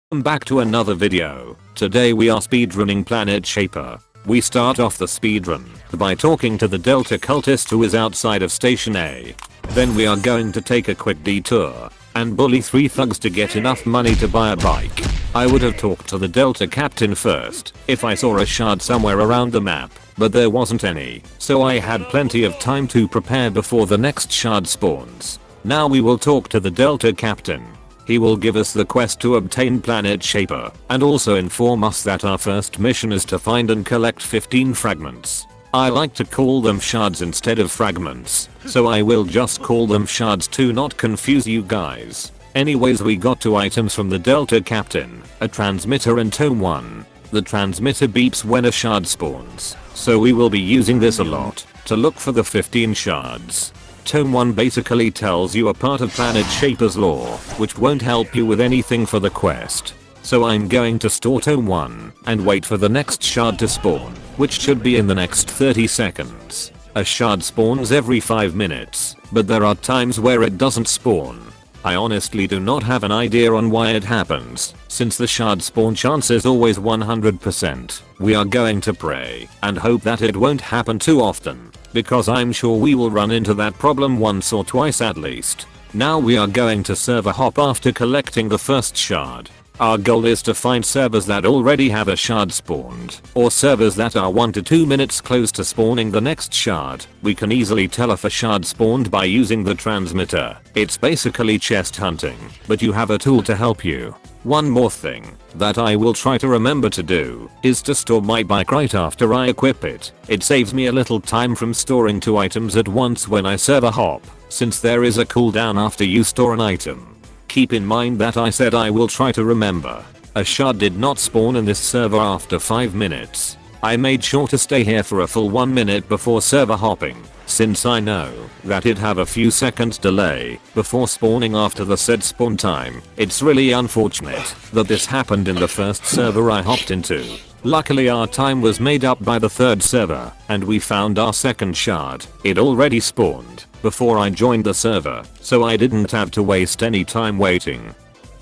Welcome back to another video. Today we are speedrunning Planet Shaper. We start off the speedrun by talking to the Delta cultist who is outside of Station A. Then we are going to take a quick detour and bully 3 thugs to get enough money to buy a bike. I would have talked to the Delta captain first if I saw a shard somewhere around the map, but there wasn't any, so I had plenty of time to prepare before the next shard spawns. Now we will talk to the Delta captain. He will give us the quest to obtain Planet Shaper and also inform us that our first mission is to find and collect 15 fragments. I like to call them shards instead of fragments, so I will just call them shards to not confuse you guys. Anyways, we got 2 items from the Delta captain, a transmitter and tome 1. The transmitter beeps when a shard spawns, so we will be using this a lot to look for the 15 shards. Tome 1 basically tells you a part of Planet Shaper's lore, which won't help you with anything for the quest. So I'm going to store Tome 1 and wait for the next shard to spawn, which should be in the next 30 seconds. A shard spawns every 5 minutes, but there are times where it doesn't spawn. I honestly do not have an idea on why it happens, since the shard spawn chance is always 100%. We are going to pray and hope that it won't happen too often, because I'm sure we will run into that problem once or twice at least. Now we are going to server hop after collecting the first shard. Our goal is to find servers that already have a shard spawned, or servers that are 1 to 2 minutes close to spawning the next shard. We can easily tell if a shard spawned by using the transmitter. It's basically chest hunting, but you have a tool to help you. One more thing that I will try to remember to do is to store my bike right after I equip it. It saves me a little time from storing 2 items at once when I server hop, since there is a cooldown after you store an item. Keep in mind that I said I will try to remember. A shard did not spawn in this server after 5 minutes. I made sure to stay here for a full 1 minute before server hopping, since I know that it'd have a few seconds delay before spawning after the said spawn time. It's really unfortunate that this happened in the first server I hopped into. Luckily our time was made up by the 3rd server and we found our 2nd shard. It already spawned before I joined the server, so I didn't have to waste any time waiting.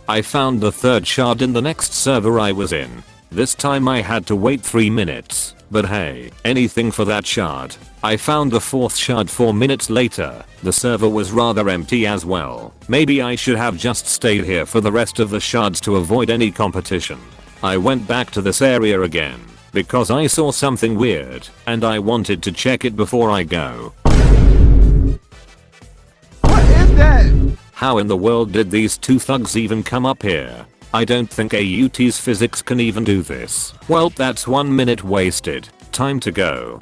I found the 3rd shard in the next server I was in. This time I had to wait 3 minutes, but hey, anything for that shard. I found the 4th shard 4 minutes later. The server was rather empty as well. Maybe I should have just stayed here for the rest of the shards to avoid any competition. I went back to this area again because I saw something weird and I wanted to check it before I go. What is that? How in the world did these 2 thugs even come up here? I don't think AUT's physics can even do this. Well, that's 1 minute wasted. Time to go.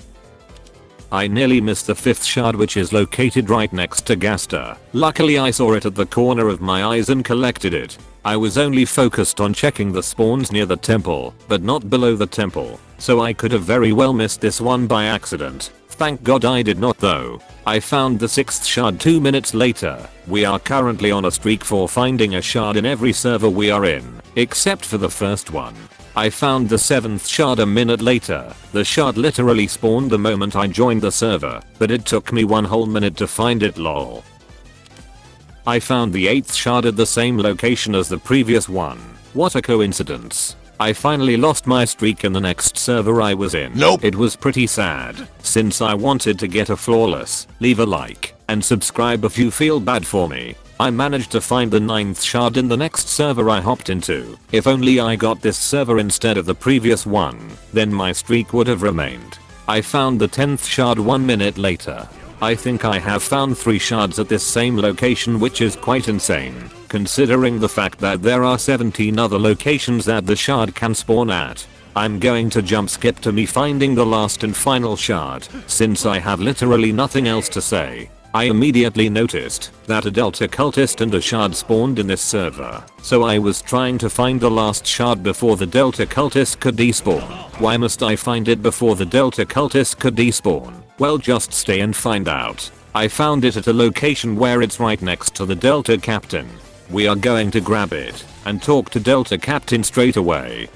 I nearly missed the 5th shard, which is located right next to Gaster. Luckily I saw it at the corner of my eyes and collected it. I was only focused on checking the spawns near the temple, but not below the temple, so I could have very well missed this one by accident. Thank God I did not though. I found the 6th shard 2 minutes later. We are currently on a streak for finding a shard in every server we are in, except for the first one. I found the 7th shard a minute later. The shard literally spawned the moment I joined the server, but it took me 1 whole minute to find it, lol. I found the 8th shard at the same location as the previous one. What a coincidence. I finally lost my streak in the next server I was in. Nope. It was pretty sad, since I wanted to get a flawless. Leave a like and subscribe if you feel bad for me. I managed to find the 9th shard in the next server I hopped into. If only I got this server instead of the previous one, then my streak would have remained. I found the 10th shard 1 minute later. I think I have found 3 shards at this same location, which is quite insane, considering the fact that there are 17 other locations that the shard can spawn at. I'm going to jump skip to me finding the last and final shard, since I have literally nothing else to say. I immediately noticed that a Delta cultist and a shard spawned in this server, so I was trying to find the last shard before the Delta cultist could despawn. Why must I find it before the Delta cultist could despawn? Well, just stay and find out. I found it at a location where it's right next to the Delta captain. We are going to grab it and talk to Delta captain straight away.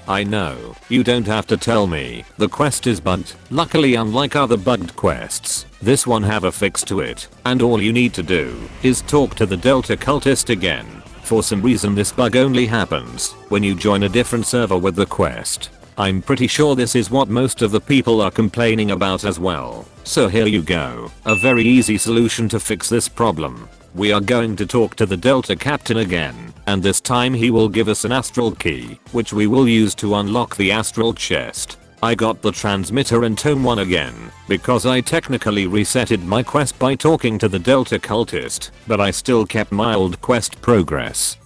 I know, you don't have to tell me. The quest is bugged. Luckily, unlike other bugged quests, this one have a fix to it, and all you need to do is talk to the Delta cultist again. For some reason this bug only happens when you join a different server with the quest. I'm pretty sure this is what most of the people are complaining about as well. So here you go, a very easy solution to fix this problem. We are going to talk to the Delta captain again, and this time he will give us an astral key, which we will use to unlock the astral chest. I got the transmitter in tome 1 again, because I technically resetted my quest by talking to the Delta cultist, but I still kept my old quest progress.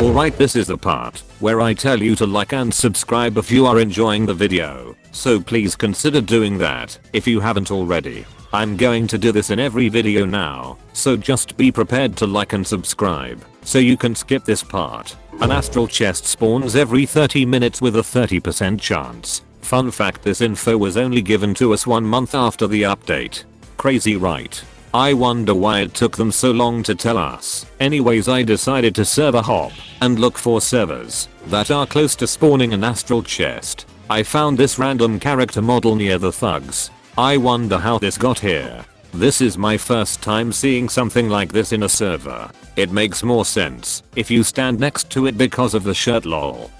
Alright, this is the part where I tell you to like and subscribe if you are enjoying the video, so please consider doing that if you haven't already. I'm going to do this in every video now, so just be prepared to like and subscribe, so you can skip this part. An astral chest spawns every 30 minutes with a 30% chance. Fun fact, this info was only given to us 1 month after the update. Crazy, right? I wonder why it took them so long to tell us. Anyways, I decided to server hop and look for servers that are close to spawning an astral chest. I found this random character model near the thugs. I wonder how this got here. This is my first time seeing something like this in a server. It makes more sense if you stand next to it because of the shirt, lol.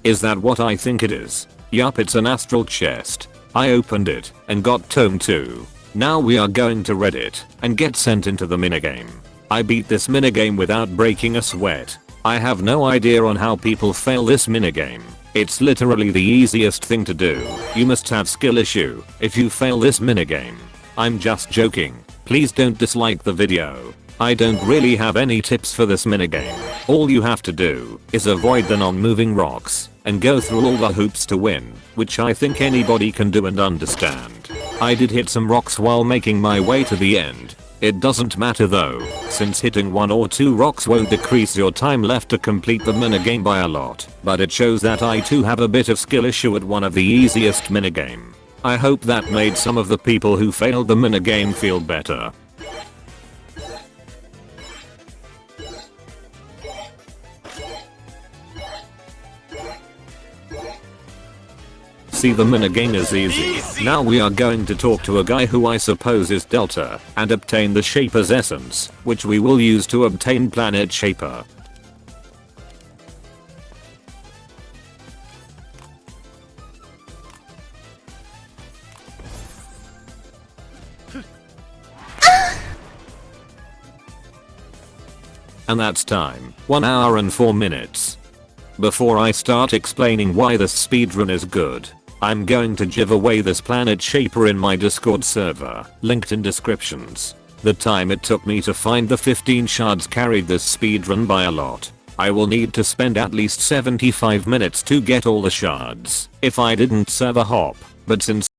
Is that what I think it is? Yup, it's an astral chest. I opened it and got tome 2. Now we are going to read it and get sent into the minigame. I beat this minigame without breaking a sweat. I have no idea on how people fail this minigame. It's literally the easiest thing to do. You must have skill issue if you fail this minigame. I'm just joking. Please don't dislike the video. I don't really have any tips for this minigame. All you have to do is avoid the non-moving rocks and go through all the hoops to win, which I think anybody can do and understand. I did hit some rocks while making my way to the end. It doesn't matter though, since hitting 1 or 2 rocks won't decrease your time left to complete the minigame by a lot, but it shows that I too have a bit of skill issue at one of the easiest minigame. I hope that made some of the people who failed the minigame feel better. See, the minigame is easy. Now we are going to talk to a guy who I suppose is Delta and obtain the Shaper's essence, which we will use to obtain Planet Shaper. And that's time, 1 hour and 4 minutes. Before I start explaining why this speedrun is good, I'm going to give away this Planet Shaper in my Discord server, linked in descriptions. The time it took me to find the 15 shards carried this speedrun by a lot. I will need to spend at least 75 minutes to get all the shards if I didn't server hop, but since